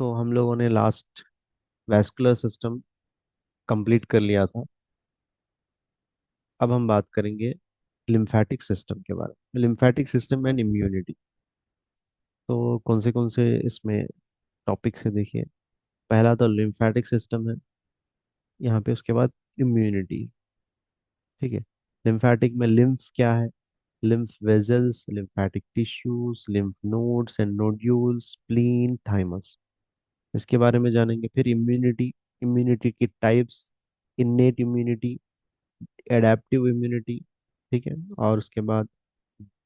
तो हम लोगों ने लास्ट वैस्कुलर सिस्टम कंप्लीट कर लिया था। अब हम बात करेंगे लिम्फेटिक सिस्टम के बारे में, लिम्फेटिक सिस्टम एंड इम्यूनिटी। तो कौन से इसमें टॉपिक से देखिए। पहला तो लिम्फेटिक सिस्टम है, यहाँ पे उसके बाद इम्यूनिटी। ठीक है। लिम्फेटिक में लिम्फ क्या है? lymph vessels, lymphatic tissues, lymph nodes and nodules, spleen, thymus। इसके बारे में जानेंगे। फिर इम्यूनिटी, इम्यूनिटी की types, innate immunity, adaptive immunity. ठीक है। और उसके बाद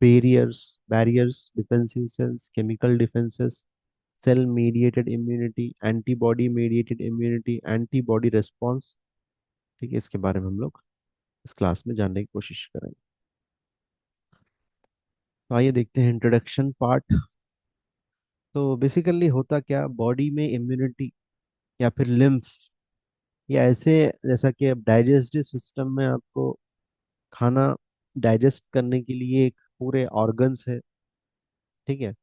barriers, defensive cells, chemical defences, cell mediated immunity, antibody mediated immunity, antibody response. ठीक है। इसके बारे में हम लोग इस क्लास में जानने की कोशिश करेंगे। तो आइए देखते हैं इंट्रोडक्शन पार्ट। तो बेसिकली होता क्या, बॉडी में इम्यूनिटी या फिर लिम्फ या ऐसे, जैसा कि अब डाइजेस्टिव सिस्टम में आपको खाना डाइजेस्ट करने के लिए एक पूरे ऑर्गन्स है। ठीक है।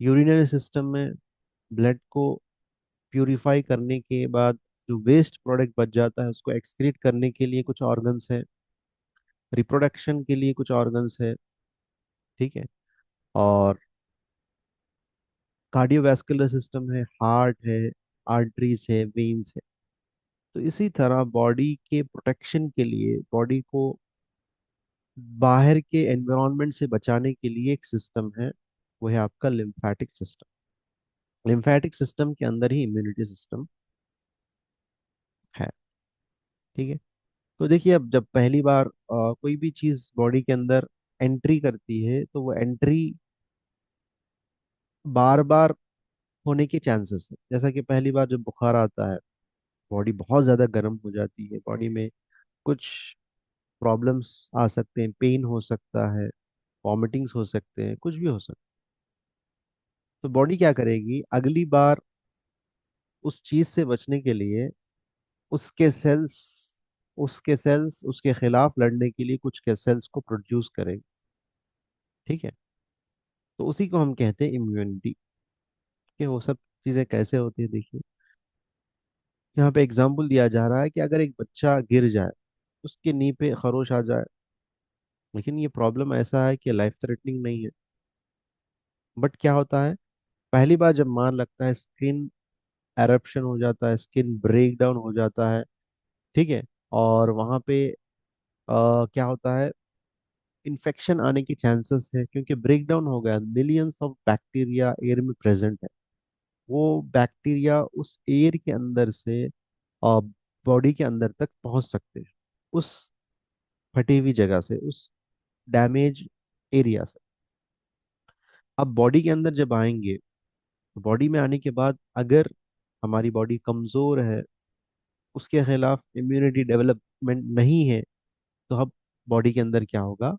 यूरिनरी सिस्टम में ब्लड को प्यूरिफाई करने के बाद जो वेस्ट प्रोडक्ट बच जाता है उसको एक्सक्रीट करने के लिए कुछ ऑर्गन्स है। रिप्रोडक्शन के लिए कुछ ऑर्गन्स है। ठीक है। और कार्डियोवैस्कुलर सिस्टम है, हार्ट है, आर्टरीज है, वेन्स है। तो इसी तरह बॉडी के प्रोटेक्शन के लिए, बॉडी को बाहर के एनवायरनमेंट से बचाने के लिए एक सिस्टम है, वो है आपका लिम्फेटिक सिस्टम। लिम्फेटिक सिस्टम के अंदर ही इम्यूनिटी सिस्टम है। ठीक है। तो देखिए, अब जब पहली बार कोई भी चीज बॉडी के अंदर एंट्री करती है तो वो एंट्री बार बार होने के चांसेस है। जैसा कि पहली बार जब बुखार आता है, बॉडी बहुत ज्यादा गर्म हो जाती है, बॉडी में कुछ प्रॉब्लम्स आ सकते हैं, पेन हो सकता है, वॉमिटिंग्स हो सकते हैं, कुछ भी हो सकता है। तो बॉडी क्या करेगी अगली बार, उस चीज से बचने के लिए उसके सेल्स उसके सेल्स उसके खिलाफ लड़ने के लिए कुछ के सेल्स को प्रोड्यूस करेगी। ठीक है। तो उसी को हम कहते हैं इम्यूनिटी। कि वो सब चीजें कैसे होती है, देखिए यहाँ पे एग्जाम्पल दिया जा रहा है कि अगर एक बच्चा गिर जाए, उसके नी पे खरोश आ जाए, लेकिन ये प्रॉब्लम ऐसा है कि लाइफ थ्रेटनिंग नहीं है। बट क्या होता है, पहली बार जब मार लगता है, स्किन एरप्शन हो जाता है, स्किन ब्रेक डाउन हो जाता है। ठीक है। और वहाँ पे क्या होता है, इन्फेक्शन आने के चांसेस है, क्योंकि ब्रेक डाउन हो गया, मिलियंस ऑफ बैक्टीरिया एयर में प्रेजेंट है। वो बैक्टीरिया उस एयर के अंदर से बॉडी के अंदर तक पहुंच सकते हैं, उस फटी हुई जगह से, उस डैमेज एरिया से। अब बॉडी के अंदर जब आएंगे, बॉडी में आने के बाद अगर हमारी बॉडी कमजोर है, उसके खिलाफ इम्यूनिटी डेवलपमेंट नहीं है, तो अब बॉडी के अंदर क्या होगा,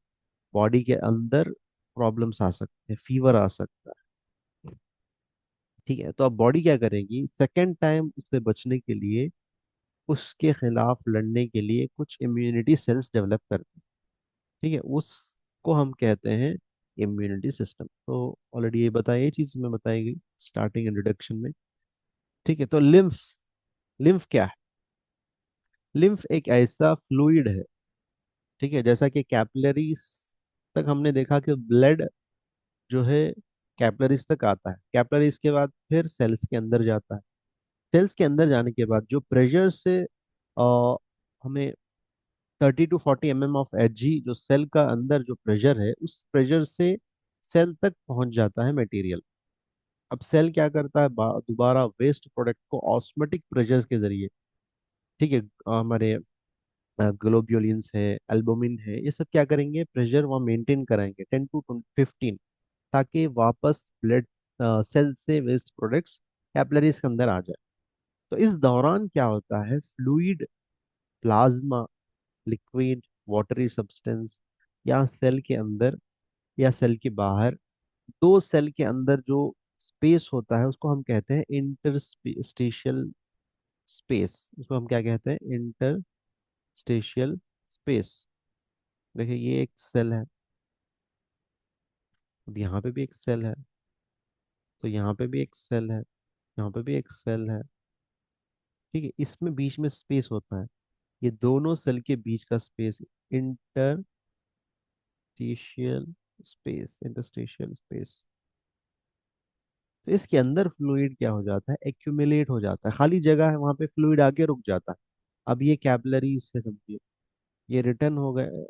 बॉडी के अंदर प्रॉब्लम्स आ सकते हैं, फीवर आ सकता है। ठीक है। तो अब बॉडी क्या करेगी, सेकेंड टाइम उससे बचने के लिए, उसके खिलाफ लड़ने के लिए कुछ इम्यूनिटी सेल्स डेवलप करती है। ठीक है। उसको हम कहते हैं इम्यूनिटी सिस्टम। तो ऑलरेडी ये बताया, ये चीज में बताई गई स्टार्टिंग इंट्रोडक्शन में। ठीक है। तो लिम्फ, लिम्फ क्या है? लिम्फ एक ऐसा फ्लूइड है, ठीक है, जैसा कि कैपिलरीज तक हमने देखा कि ब्लड जो है कैपिलरीज तक आता है, कैपिलरीज के बाद फिर सेल्स के अंदर जाता है। सेल्स के अंदर जाने के बाद जो प्रेशर से हमें 30 to 40 mm ऑफ एच जो सेल का अंदर जो प्रेशर है, उस प्रेशर से सेल तक पहुंच जाता है मटेरियल। अब सेल क्या करता है, दोबारा वेस्ट प्रोडक्ट को ऑस्मोटिक प्रेशर के जरिए, ठीक है, हमारे ग्लोब्यूलिन्स है, एल्बुमिन है, ये सब क्या करेंगे, प्रेशर वहाँ मेंटेन कराएंगे 10 to 15, ताकि वापस ब्लड सेल से वेस्ट प्रोडक्ट्स कैपिलरीज के अंदर आ जाए। तो इस दौरान क्या होता है, fluid, plasma, liquid, watery substance, या सेल के अंदर या सेल के बाहर, दो सेल के अंदर जो स्पेस होता है उसको हम कहते हैं इंटरस्टेशियल स्पेस। उसको हम क्या कहते हैं, इंटरस्टेशियल स्पेस। देखिए ये एक सेल है, अब यहाँ पे भी एक सेल है, तो यहाँ पे भी एक सेल है, यहाँ पे भी एक सेल है। ठीक है, इसमें बीच में स्पेस होता है, ये दोनों सेल के बीच का स्पेस, इंटरस्टिशियल स्पेस। तो इसके अंदर फ्लूइड क्या हो जाता है, एक्यूमुलेट हो जाता है, खाली जगह है वहां पे फ्लूइड आके रुक जाता है। अब ये कैपिलरीज से समझिए, ये रिटर्न हो गए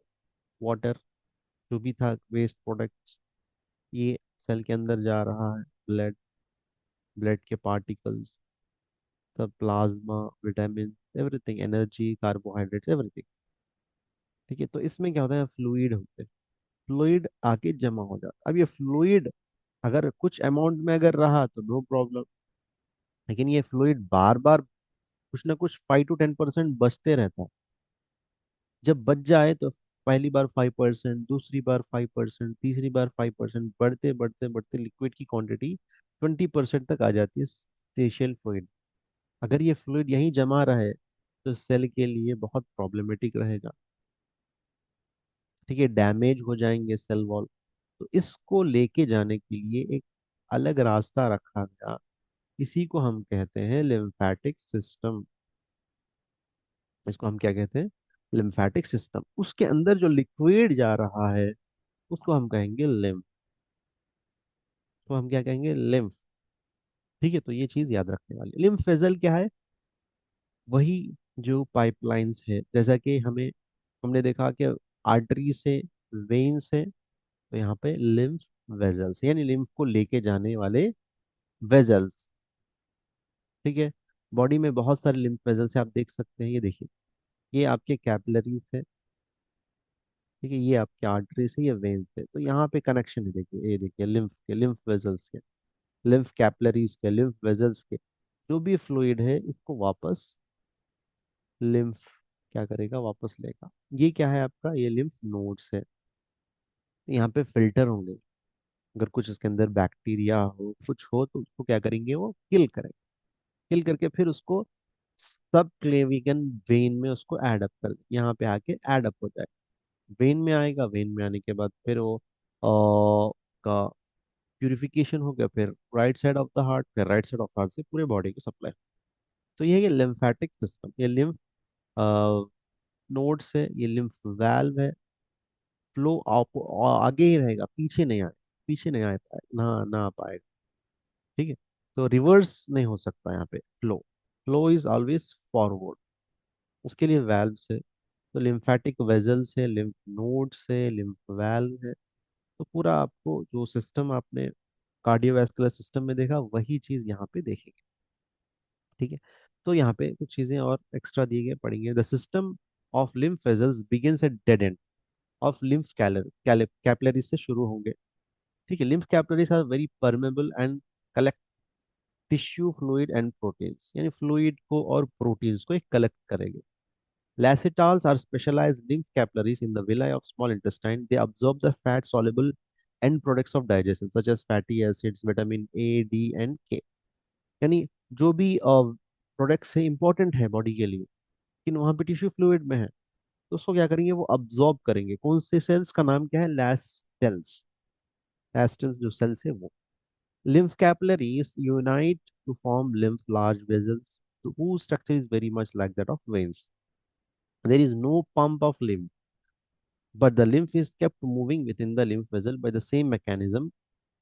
वाटर, जो भी था वेस्ट प्रोडक्ट्स, ये सेल के अंदर जा रहा है, ब्लड, ब्लड के पार्टिकल्स, सब plasma, vitamin, everything, energy, carbohydrates, everything. ठीक है, तो इसमें क्या होता है, फ्लूइड होते हैं, फ्लूइड आके जमा हो जाता है। अब ये फ्लूइड अगर कुछ अमाउंट में अगर रहा तो नो प्रॉब्लम, लेकिन ये फ्लूइड बार बार कुछ ना कुछ 5 to 10% बचते रहता है। जब बच जाए तो पहली बार 5%, दूसरी बार 5%, तीसरी बार 5%, बढ़ते बढ़ते बढ़ते लिक्विड की क्वांटिटी 20% तक आ जाती है स्टेशियल फ्लूइड। अगर ये फ्लूइड यहीं जमा रहे तो सेल के लिए बहुत प्रॉब्लमेटिक रहेगा। ठीक है, डैमेज हो जाएंगे सेल वॉल। तो इसको लेके जाने के लिए एक अलग रास्ता रखा गया, इसी को हम कहते हैं लिम्फेटिक सिस्टम। इसको हम क्या कहते हैं, लिम्फेटिक सिस्टम। उसके अंदर जो लिक्विड जा रहा है उसको हम कहेंगे लिम्फ, तो हम क्या कहेंगे, लिम्फ। ठीक है, तो ये चीज याद रखने वाली। लिम्फ वेसल क्या है, वही जो पाइपलाइंस है, जैसा कि हमने देखा कि आर्टरी से, वेन से, तो यहाँ पे लिम्फ वेजल्स, यानी लिम्फ को लेके जाने वाले वेजल्स। ठीक है, बॉडी में बहुत सारे लिम्फ वेजल्स आप देख सकते हैं, ये देखिए, ये आपके कैपिलरीज है। ठीक है, ये आपके आर्टरी से, ये वेन्स है, तो यहाँ पे कनेक्शन है, देखिए, ये देखिए, लिम्फ के, लिम्फ वेजल्स के, लिम्फ कैपिलरीज के, लिम्फ वेजल्स के, जो भी फ्लूइड है इसको वापस लिम्फ क्या करेगा, वापस लेगा। ये क्या है आपका, ये लिम्फ नोड्स है। यहाँ पे फिल्टर होंगे, अगर कुछ इसके अंदर बैक्टीरिया हो, कुछ हो, तो उसको क्या करेंगे, वो किल करेंगे। किल करके फिर उसको सब क्लेविगन वेन में उसको ऐड अप कर, यहाँ पे आके ऐड अप हो जाए, वेन में आएगा। वेन में आने के बाद फिर वो का प्यूरिफिकेशन हो गया, फिर right side of the heart, फिर राइट साइड ऑफ हार्ट से पूरे बॉडी को सप्लाई। तो ये है लिम्फेटिक सिस्टम, ये लिम्फ नोड्स है, ये लिम्फ वैल्व है। फ्लो आप आगे ही रहेगा, पीछे नहीं आए, पीछे नहीं आ पाए, ना ना आ पाएगा। ठीक है, तो रिवर्स नहीं हो सकता यहाँ पे flow, flow is always forward. उसके लिए वैल्व है, तो लिम्फेटिक वेजल्स है, लिम्फ नोड्स है, लिम्फ वैल्व है। तो पूरा आपको जो सिस्टम आपने कार्डियोवैस्कुलर सिस्टम में देखा, वही चीज यहाँ पे देखेंगे। ठीक है, तो यहाँ पे कुछ चीजें और एक्स्ट्रा दिए गए पढ़ेंगे। The system of lymph vessels begins at dead end of lymph capillaries से शुरू होंगे। ठीक है, lymph capillaries are very permeable and collect tissue fluid and proteins, यानी फ्लूइड को और प्रोटीन्स को एक कलेक्ट करेंगे। Lacetals are specialized lymph capillaries in the villi of small intestine. They absorb the fat-soluble end products of digestion, such as fatty acids, vitamin A, D, and K. यानी जो भी products है important है body के लिए, लेकिन वहाँ पे टिश्यू फ्लूइड में है, तो उसको क्या करेंगे, वो अब्जॉर्ब करेंगे। कौन से सेल्स का नाम क्या है, लैस्टेल्स। लैस्टेल्स जो सेल्स है वो। lymph capillaries unite to form lymph large vessels, whose structure is very much like that of veins. There is no pump of lymph, but the lymph is kept moving within the lymph vessel by the same mechanism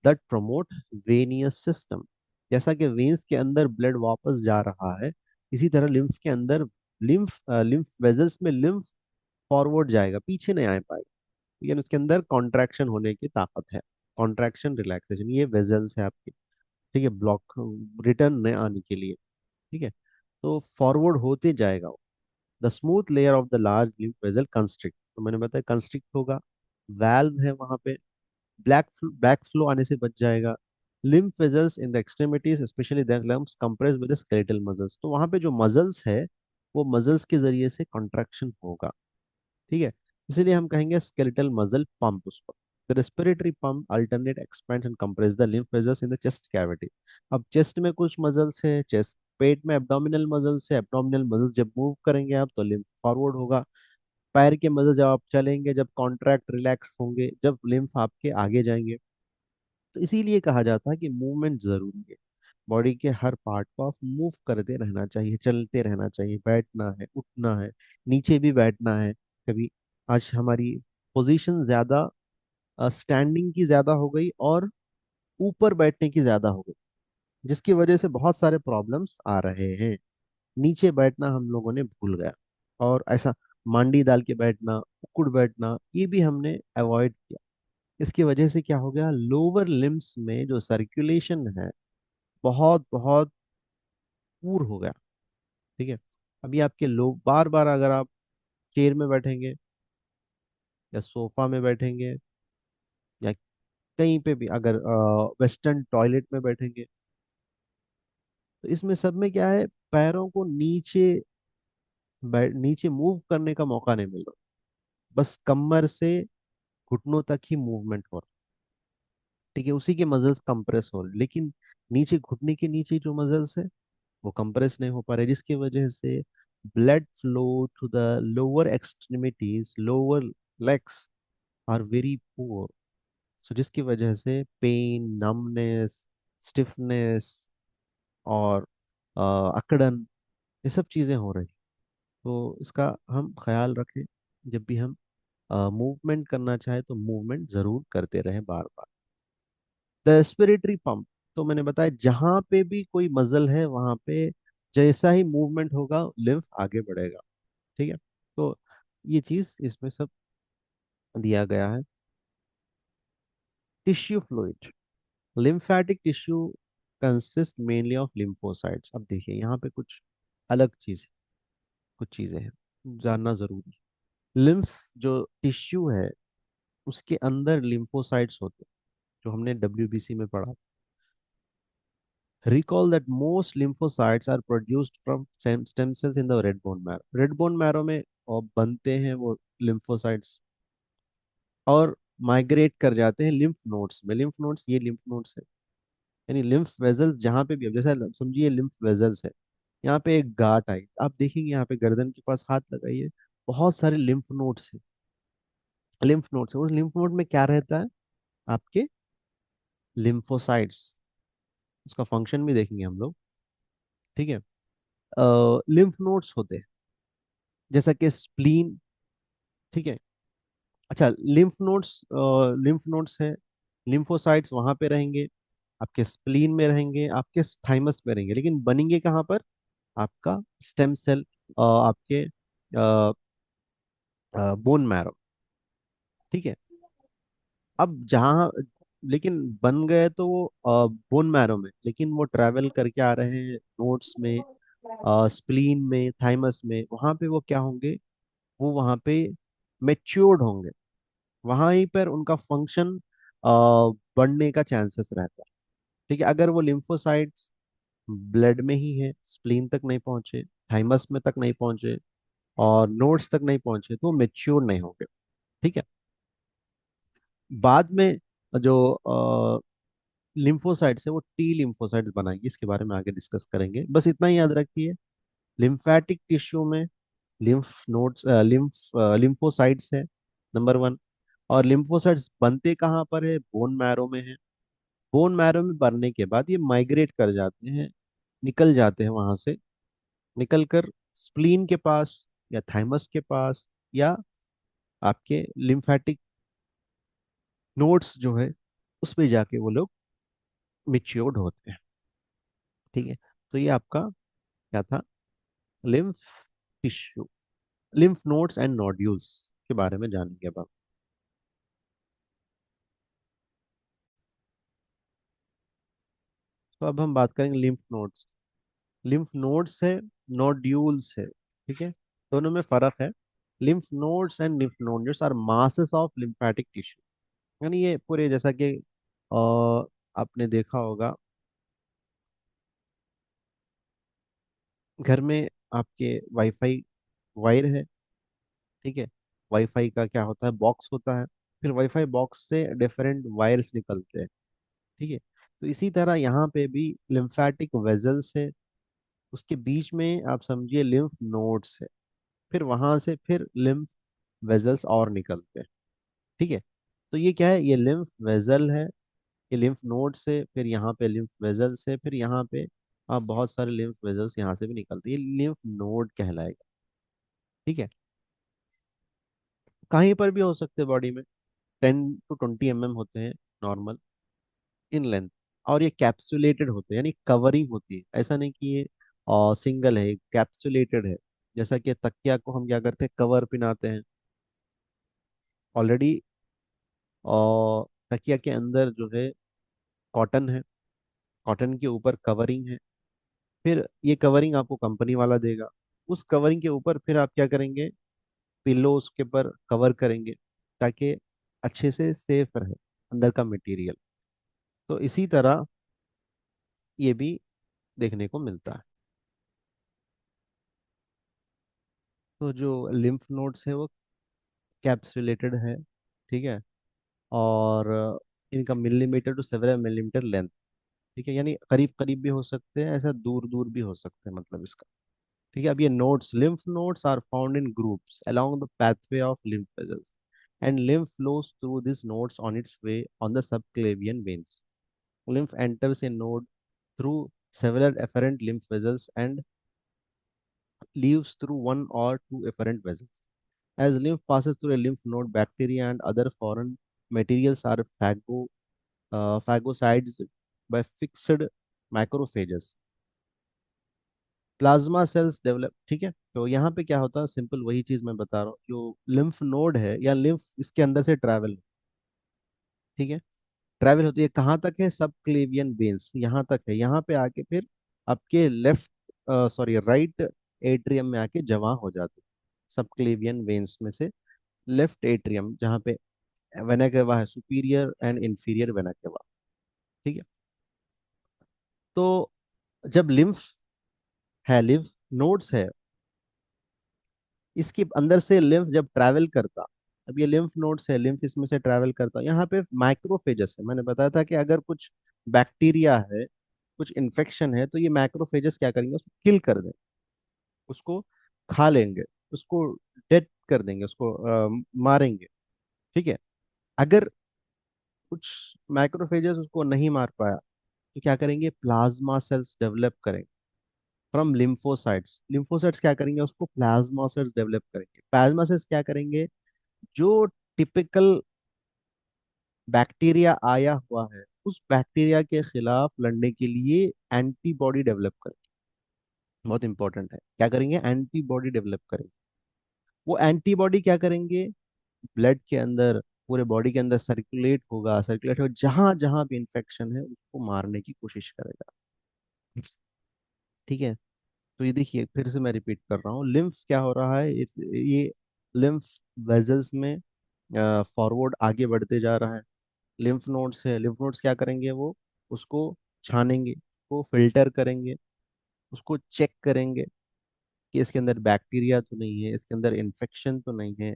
that promote venous system। जैसा कि veins के अंदर blood वापस जा रहा है, इसी तरह लिम्फ के अंदर, लिम्फ वेजल्स में लिम्फ फॉरवर्ड जाएगा, पीछे नहीं आ पाएगा, लेकिन उसके अंदर कॉन्ट्रैक्शन होने की ताकत है। कॉन्ट्रैक्शन, रिलैक्सेशन, ये वेजल्स है आपके। ठीक है, ब्लॉक, रिटर्न न आने के लिए। ठीक है, तो फॉरवर्ड होते जाएगा वो। The smooth layer of the large lymph vessel constrict, तो मैंने बताया कंस्ट्रिक्ट होगा, वैल्व है वहां पे, बैक फ्लो आने से बच जाएगा। Lymph vessels in the extremities, specially the lumps, compress with the skeletal muscles, तो वहां पे जो मसल्स है वो मसल्स के जरिए से कॉन्ट्रैक्शन होगा। ठीक है, इसीलिए हम कहेंगे स्केलेटल मसल पंप उसको। The respiratory pump alternate expends and compress the lymph vessels in the chest cavity. अब चेस्ट में कुछ मसल्स है, चेस्ट, पेट में एब्डोमिनल मसल्स है, एब्डोमिनल मसल्स जब मूव करेंगे आप तो लिम्फ फॉरवर्ड होगा। पैर के मसल जब आप चलेंगे, जब कॉन्ट्रैक्ट रिलैक्स होंगे, जब लिम्फ आपके आगे जाएंगे। तो इसीलिए कहा जाता है कि मूवमेंट जरूरी है। बॉडी के हर पार्ट को आप मूव करते रहना चाहिए, चलते रहना चाहिए, बैठना है, उठना है, नीचे भी बैठना है कभी। आज हमारी पोजीशन ज्यादा स्टैंडिंग की ज्यादा हो गई और ऊपर बैठने की ज्यादा हो गई, जिसकी वजह से बहुत सारे प्रॉब्लम्स आ रहे हैं। नीचे बैठना हम लोगों ने भूल गया, और ऐसा मांडी डाल के बैठना, उकड़ बैठना, ये भी हमने अवॉइड किया। इसकी वजह से क्या हो गया, लोअर लिम्स में जो सर्कुलेशन है बहुत बहुत पूर हो गया। ठीक है। अभी आपके लोग बार बार अगर आप चेयर में बैठेंगे या सोफा में बैठेंगे या कहीं पे भी अगर वेस्टर्न टॉयलेट में बैठेंगे, तो इसमें सब में क्या है, पैरों को नीचे नीचे मूव करने का मौका नहीं मिल रहा। बस कमर से घुटनों तक ही मूवमेंट हो रहा। ठीक है, उसी के मसल्स कंप्रेस हो रहे, लेकिन नीचे घुटने के नीचे जो मसल्स है वो कंप्रेस नहीं हो पा रहे, जिसकी वजह से blood flow to the lower extremities, lower legs are very poor. So जिसकी वजह से पेन, नमनेस, स्टिफनेस और अकड़न, ये सब चीजें हो रही। तो इसका हम ख्याल रखें, जब भी हम मूवमेंट करना चाहे तो मूवमेंट जरूर करते रहें बार बार। द रेस्पिरेटरी पंप, तो मैंने बताया जहां पे भी कोई मजल है वहां पे जैसा ही मूवमेंट होगा लिम्फ आगे बढ़ेगा। ठीक है। तो ये चीज इसमें सब दिया गया है। Tissue fluid, lymphatic tissue consist mainly of lymphocytes. अब देखिए यहाँ पे कुछ अलग चीज, कुछ चीजें हैं जानना जरूरी। लिम्फ जो टिश्यू है उसके अंदर लिम्फोसाइट्स होते हैं, जो हमने डब्ल्यूबीसी में पढ़ा। Recall that most lymphocytes are produced from stem cells in the red bone marrow. Red bone marrow में और बनते हैं वो lymphocytes, और माइग्रेट कर जाते हैं लिम्फ नोड्स में। लिम्फ नोड्स, ये लिम्फ नोड्स है, यानी लिम्फ वेजल्स जहाँ पे भी, अब जैसा समझिए लिम्फ वेजल्स है, यहाँ पे एक गांठ आई, आप देखेंगे यहाँ पे गर्दन के पास हाथ लगाइए, बहुत सारे लिम्फ नोड्स है। लिम्फ नोड्स है, उस लिम्फ नोड में क्या रहता है, आपके लिम्फोसाइट्स। उसका फंक्शन भी देखेंगे हम लोग। ठीक है। लिम्फ नोड्स होते हैं जैसा कि स्प्लीन। ठीक है। अच्छा, लिम्फ नोड्स है, लिम्फोसाइट्स वहां पे रहेंगे, आपके स्प्लीन में रहेंगे, आपके थाइमस में रहेंगे, लेकिन बनेंगे कहाँ पर, आपका स्टेम सेल, आपके बोन मैरो। ठीक है। अब जहाँ, लेकिन बन गए तो वो बोन मैरो में, लेकिन वो ट्रैवल करके आ रहे हैं नोड्स में, स्प्लीन में, थाइमस में, वहां पे वो क्या होंगे, वो वहां पे मेच्योर्ड होंगे, वहां ही पर उनका फंक्शन बढ़ने का चांसेस रहता है। ठीक है। अगर वो लिम्फोसाइट्स ब्लड में ही है, स्प्लीन तक नहीं पहुंचे, थाइमस में तक नहीं पहुंचे और नोड्स तक नहीं पहुंचे, तो मेच्योर नहीं होंगे। ठीक है। बाद में जो लिम्फोसाइट्स है वो टी लिम्फोसाइट्स बनाएंगे, इसके बारे में आगे डिस्कस करेंगे। बस इतना ही याद रखिए, लिम्फेटिक टिश्यू में लिम्फ नोड्स, लिम्फोसाइट्स है नंबर वन। और लिम्फोसाइट्स बनते कहाँ पर है, बोन मैरो में है। बोन मैरो में बनने के बाद ये माइग्रेट कर जाते हैं, निकल जाते हैं वहां से, निकल कर स्प्लीन के पास या थाइमस के पास, या आपके लिम्फेटिक नोड्स जो है उसमें जाके वो लोग मिच्योर्ड होते हैं। ठीक है। तो ये आपका क्या था, lymph tissue, lymph nodes and nodules के बारे में जानेंगे अब हम। तो अब हम बात करेंगे लिम्फ नोड्स। लिम्फ नोड्स है, नोड्यूल्स है। ठीक है। दोनों में फर्क है। Lymph nodes and lymph nodules are masses of lymphatic tissue. यानी ये पूरे जैसा कि आपने देखा होगा, घर में आपके वाईफाई वायर है। ठीक है। वाईफाई का क्या होता है, बॉक्स होता है, फिर वाईफाई बॉक्स से डिफरेंट वायर्स निकलते हैं। ठीक है। तो इसी तरह यहाँ पे भी लिम्फेटिक वेजल्स है, उसके बीच में आप समझिए लिम्फ नोड्स है, फिर वहां से फिर लिम्फ वेजल्स और निकलते हैं। ठीक है। तो ये क्या है, ये लिम्फ वेजल है, ये लिम्फ नोड से फिर यहाँ पे लिम्फ वेजल से फिर यहाँ पे बहुत सारे लिम्फ वेजल्स यहाँ से भी निकलते हैं, ये लिम्फ नोड कहलाएगा। ठीक है। कहीं पर भी हो सकते हैं बॉडी में, 10 to 20 mm होते हैं नॉर्मल इन लेंथ। और ये कैप्सुलेटेड होते हैं, यानी कवरिंग होती है, ऐसा नहीं कि ये सिंगल है, कैप्सुलेटेड है। जैसा कि तकिया को हम क्या करते हैं, कवर पिनाते हैं ऑलरेडी, और तकिया के अंदर जो है कॉटन है, कॉटन के ऊपर कवरिंग है, फिर ये कवरिंग आपको कंपनी वाला देगा। उस कवरिंग के ऊपर फिर आप क्या करेंगे, पिल्लो उसके ऊपर कवर करेंगे, ताकि अच्छे से सेफ रहे अंदर का मटेरियल। तो इसी तरह ये भी देखने को मिलता है। तो जो लिम्फ नोड्स है वो कैप्सुलेटेड है। ठीक है। और इनका millimetre to several millimetre length. ठीक है, यानी करीब करीब भी हो सकते हैं, ऐसा दूर दूर भी हो सकते हैं, मतलब इसका। ठीक है। अब ये nodes, lymph nodes are found in groups along the pathway of lymph vessels, and lymph flows through these nodes on its way on the subclavian veins. Lymph enters a node through several afferent lymph vessels and leaves through one or two afferent vessels. As lymph passes through a lymph node, bacteria and other foreign materials are phagocytes by fixed macrophages. Plasma cells develop. ठीक है। तो यहाँ पे क्या होता है, simple वही चीज मैं बता रहा हूँ, जो लिम्फ नोड है या लिम्फ इसके अंदर से ट्रैवल। ठीक है। ट्रैवल होती है कहाँ तक है, सब क्लेवियन वेन्स यहाँ तक है, यहाँ पे आके फिर आपके लेफ्ट, सॉरी राइट एट्रियम में आके जमा हो जाते हैं। सब क्लेवियन वेन्स में से लेफ्ट एट्रियम, जहाँ पे वेना केवा है, superior and inferior vena cava. ठीक है। तो जब लिम्फ है, लिम्फ नोड्स है, इसके अंदर से लिम्फ जब ट्रैवल करता, अब ये लिम्फ नोड्स है, लिम्फ इसमें से ट्रैवल करता, यहाँ पे माइक्रोफेजस है। मैंने बताया था कि अगर कुछ बैक्टीरिया है, कुछ इन्फेक्शन है, तो ये मैक्रोफेजस क्या करेंगे, उसको किल कर देंगे, उसको खा लेंगे, उसको डेड कर देंगे, उसको मारेंगे। ठीक है। अगर कुछ मैक्रोफेजस उसको नहीं मार पाया, तो क्या करेंगे, प्लाज्मा सेल्स डेवलप करेंगे फ्रॉम लिम्फोसाइट्स। लिम्फोसाइट्स क्या करेंगे, उसको प्लाज्मा सेल्स डेवलप करेंगे। प्लाज्मा सेल्स क्या करेंगे, जो टिपिकल बैक्टीरिया आया हुआ है, उस बैक्टीरिया के खिलाफ लड़ने के लिए एंटीबॉडी डेवलप करेंगे। बहुत इंपॉर्टेंट है, क्या करेंगे, एंटीबॉडी डेवलप करेंगे। वो एंटीबॉडी क्या करेंगे, ब्लड के अंदर, पूरे बॉडी के अंदर सर्कुलेट होगा, सर्कुलेट होगा, जहां जहां भी इंफेक्शन है उसको मारने की कोशिश करेगा। ठीक है। तो ये देखिए, फिर से मैं रिपीट कर रहा हूँ, लिम्फ क्या हो रहा है, ये लिम्फ वेजल्स में फॉरवर्ड आगे बढ़ते जा रहा है। लिम्फ नोड्स है, लिम्फ नोड्स क्या करेंगे, वो उसको छानेंगे, वो फिल्टर करेंगे, उसको चेक करेंगे कि इसके अंदर बैक्टीरिया तो नहीं है, इसके अंदर इन्फेक्शन तो नहीं है।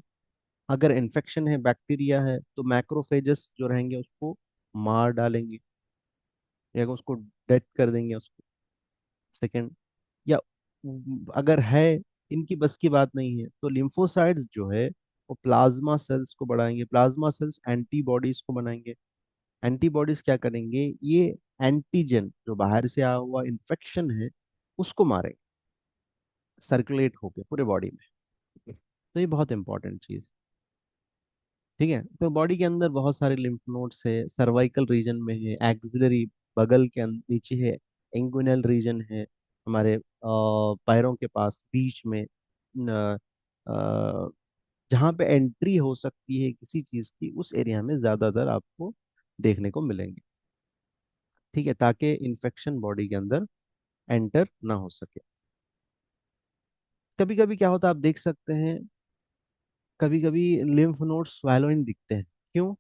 अगर इन्फेक्शन है, बैक्टीरिया है, तो मैक्रोफेजस जो रहेंगे उसको मार डालेंगे, या उसको डेड कर देंगे उसको। सेकेंड, या अगर है, इनकी बस की बात नहीं है, तो लिम्फोसाइट्स जो है वो प्लाज्मा सेल्स को बढ़ाएंगे, प्लाज्मा सेल्स एंटीबॉडीज को बनाएंगे। एंटीबॉडीज क्या करेंगे, ये एंटीजन जो बाहर से आया हुआ इन्फेक्शन है उसको मारेंगे, सर्कुलेट होके पूरे बॉडी में। तो ये बहुत इंपॉर्टेंट चीज। ठीक है। तो बॉडी के अंदर बहुत सारे लिम्फ नोड्स है, सर्वाइकल रीजन में है, एक्सिलरी बगल के नीचे है, इंगुइनल रीजन है, हमारे पैरों के पास बीच में, जहाँ पे एंट्री हो सकती है किसी चीज की, उस एरिया में ज्यादातर आपको देखने को मिलेंगे। ठीक है, ताकि इन्फेक्शन बॉडी के अंदर एंटर ना हो सके। कभी कभी क्या होता है, आप देख सकते हैं, कभी कभी लिम्फ नोड स्वैलोइंग दिखते हैं। क्यों?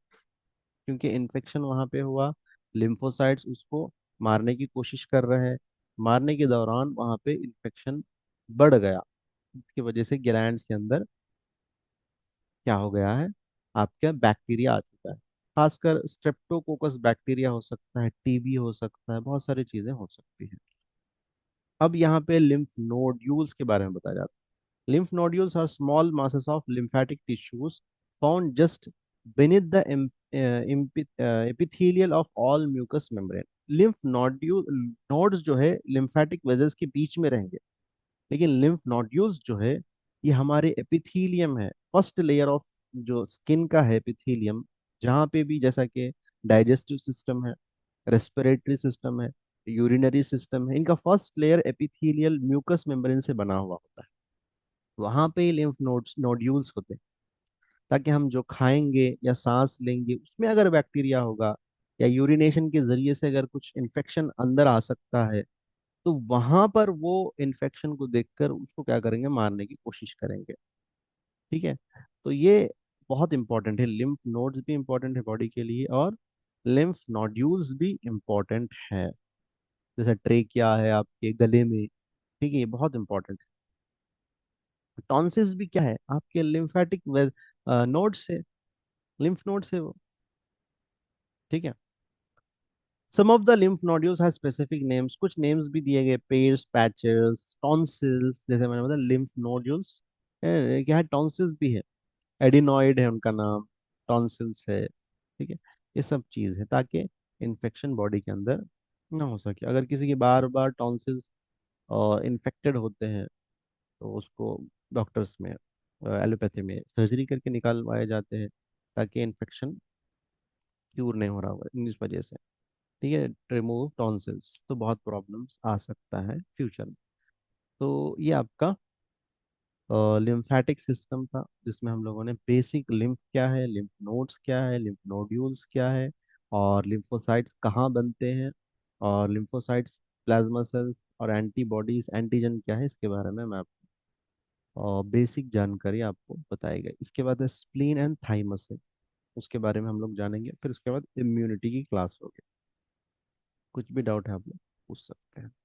क्योंकि इन्फेक्शन वहां पे हुआ, लिम्फोसाइट्स उसको मारने की कोशिश कर रहे हैं, मारने के दौरान वहां पे इन्फेक्शन बढ़ गया, इसकी वजह से ग्लैंड्स के अंदर क्या हो गया है, आपका बैक्टीरिया आ चुका है। खासकर स्ट्रेप्टोकोकस बैक्टीरिया हो सकता है, टीबी हो सकता है, बहुत सारी चीजें हो सकती हैं। अब यहाँ पे लिम्फ नोड्यूल्स के बारे में बताया जाता है। Lymph nodules are small masses of lymphatic tissues found just beneath the epithelial of all mucous membrane। Lymph nodule nodes जो है लिम्फेटिक वेजल्स के बीच में रहेंगे, लेकिन लिम्फ नोड्यूल्स जो है ये हमारे एपिथीलियम है, फर्स्ट लेयर ऑफ जो स्किन का है एपिथीलियम, जहाँ पे भी जैसा कि डाइजेस्टिव सिस्टम है, रेस्पिरेटरी सिस्टम है, यूरिनरी सिस्टम है, इनका first layer epithelial mucus membrane से बना हुआ होता है। वहां पे लिम्फ नोड्स नोड्यूल्स होते हैं, ताकि हम जो खाएंगे या सांस लेंगे उसमें अगर बैक्टीरिया होगा, या यूरिनेशन के जरिए से अगर कुछ इन्फेक्शन अंदर आ सकता है, तो वहां पर वो इन्फेक्शन को देखकर उसको क्या करेंगे, मारने की कोशिश करेंगे। ठीक है। तो ये बहुत इंपॉर्टेंट है, लिम्फ नोड्स भी इंपॉर्टेंट है बॉडी के लिए, और लिम्फ नोड्यूल्स भी इंपॉर्टेंट है। जैसे ट्रेकिया है आपके गले में, ठीक है, ये बहुत इंपॉर्टेंट है। टॉन्सिल्स भी क्या है, आपके लिम्फेटिक नोड से, लिम्फ नोड से वो। ठीक है। Some of the lymph nodules have specific names, कुछ नेम्स भी दिए गए, पेयर्स, पैचेस, टॉन्सिल्स, जैसे मैंने बताया लिम्फ नोड्यूल्स क्या है, टॉन्सिल्स भी है, एडिनॉइड है उनका नाम, टॉन्सिल्स है। ठीक है। ये सब चीज़ है ताकि इन्फेक्शन बॉडी के अंदर ना हो सके। अगर किसी के बार बार टॉन्सिल्स इन्फेक्टेड होते हैं, तो उसको डॉक्टर्स में एलोपैथी में सर्जरी करके निकालवाए जाते हैं, ताकि इन्फेक्शन क्यूर नहीं हो रहा होगा इस वजह से। ठीक है, रिमूव टॉन्सिल्स तो बहुत प्रॉब्लम्स आ सकता है फ्यूचर में। तो ये आपका लिम्फेटिक सिस्टम था, जिसमें हम लोगों ने बेसिक लिम्फ क्या है, लिम्फ नोड्स क्या है, लिम्फ नोड्यूल्स क्या है, और लिम्फोसाइट्स कहाँ बनते हैं, और लिम्फोसाइट्स, प्लाज्मा सेल्स और एंटीबॉडीज एंटीजन क्या है, इसके बारे में मैं आपको बेसिक जानकारी आपको बताई गई। इसके बाद है स्प्लीन एंड थाइमस है, उसके बारे में हम लोग जानेंगे। फिर उसके बाद इम्यूनिटी की क्लास होगी। कुछ भी डाउट है आप लोग पूछ सकते हैं।